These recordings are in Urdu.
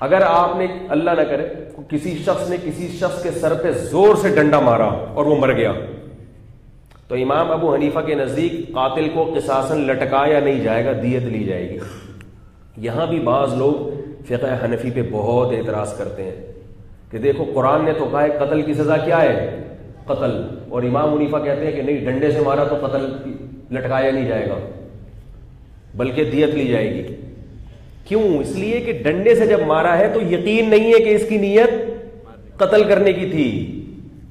اگر آپ نے اللہ نہ کرے کسی شخص کے سر پہ زور سے ڈنڈا مارا اور وہ مر گیا، تو امام ابو حنیفہ کے نزدیک قاتل کو قصاصاً لٹکایا نہیں جائے گا، دیت لی جائے گی۔ یہاں بھی بعض لوگ فقہ حنفی پہ بہت اعتراض کرتے ہیں کہ دیکھو قرآن نے تو کہا ہے قتل کی سزا کیا ہے؟ قتل، اور امام حنیفہ کہتے ہیں کہ نہیں، ڈنڈے سے مارا تو قتل لٹکایا نہیں جائے گا بلکہ دیت لی جائے گی۔ کیوں؟ اس لیے کہ ڈنڈے سے جب مارا ہے تو یقین نہیں ہے کہ اس کی نیت قتل کرنے کی تھی،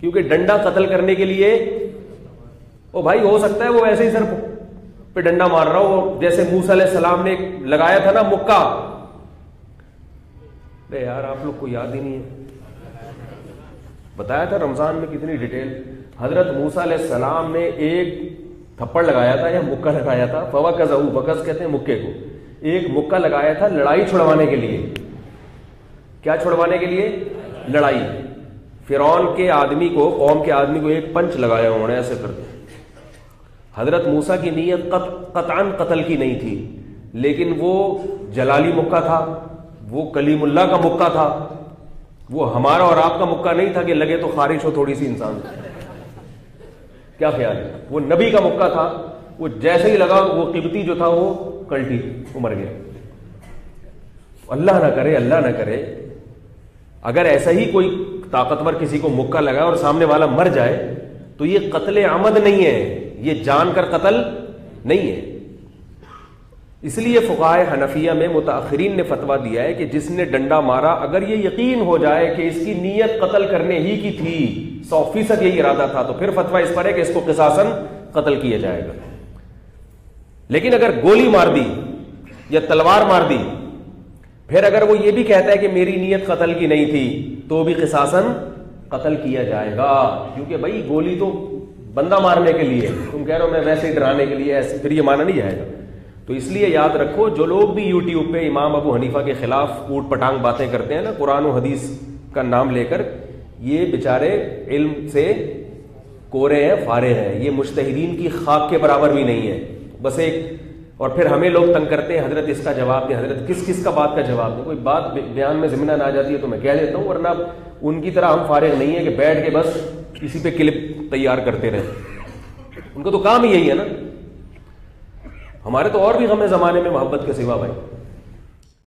کیونکہ ڈنڈا قتل کرنے کے لیے او بھائی ہو سکتا ہے وہ ایسے ہی سر پہ ڈنڈا مار رہا ہو، جیسے موسیٰ علیہ السلام نے لگایا تھا نا مکہ۔ یار آپ لوگ کو یاد ہی نہیں ہے، بتایا تھا رمضان میں کتنی ڈیٹیل۔ حضرت موسیٰ علیہ السلام نے ایک تھپڑ لگایا تھا یا مکہ لگایا تھا، فوقذہ، وقذ کہتے ہیں مکے کو، ایک مکہ لگایا تھا لڑائی چھڑوانے کے لیے۔ کیا چھڑوانے کے لیے؟ لڑائی۔ فرعون کے آدمی کو، قوم کے آدمی کو ایک پنچ لگایا انہوں نے ایسے کرتے۔ حضرت موسیٰ کی نیت قطعاً قتل کی نہیں تھی، لیکن وہ جلالی مکہ تھا، وہ کلیم اللہ کا مکہ تھا، وہ ہمارا اور آپ کا مکہ نہیں تھا کہ لگے تو خارش ہو تھوڑی سی انسان۔ کیا خیال ہے؟ وہ نبی کا مکہ تھا، وہ جیسے ہی لگا وہ قبطی جو تھا وہ کلٹی، وہ مر گیا۔ اللہ نہ کرے اگر ایسا ہی کوئی طاقتور کسی کو مکہ لگا اور سامنے والا مر جائے تو یہ قتل عمد نہیں ہے، یہ جان کر قتل نہیں ہے۔ اس لیے فقہائے حنفیہ میں متأخرین نے فتویٰ دیا ہے کہ جس نے ڈنڈا مارا اگر یہ یقین ہو جائے کہ اس کی نیت قتل کرنے ہی کی تھی، 100% یہی ارادہ تھا، تو پھر فتویٰ اس پر ہے کہ اس کو قصاصاً قتل کیا جائے گا۔ لیکن اگر گولی مار دی یا تلوار مار دی، پھر اگر وہ یہ بھی کہتا ہے کہ میری نیت قتل کی نہیں تھی، تو بھی قصاصاً قتل کیا جائے گا، کیونکہ بھائی گولی تو بندہ مارنے کے لیے، تم کہہ رہے ہو میں ویسے ہی ڈرانے کے لیے، ایسے پھر یہ مانا نہیں جائے گا۔ تو اس لیے یاد رکھو، جو لوگ بھی یوٹیوب پہ امام ابو حنیفہ کے خلاف اوٹ پٹانگ باتیں کرتے ہیں نا قرآن و حدیث کا نام لے کر، یہ بیچارے علم سے کورے ہیں، فارغ ہیں، یہ مجتہدین کی خاک کے برابر بھی نہیں ہے، بس ایک۔ اور پھر ہمیں لوگ تنگ کرتے ہیں، حضرت اس کا جواب دیں، حضرت کس کا بات کا جواب دیں۔ کوئی بات بیان میں ضمن آ جاتی ہے تو میں کہہ دیتا ہوں، ورنہ ان کی طرح ہم فارغ نہیں ہیں کہ بیٹھ کے بس کسی پہ کلپ تیار کرتے رہیں، ان کا تو کام ہی یہی ہے نا۔ ہمارے تو اور بھی غم زمانے میں محبت کے سوا بھائی۔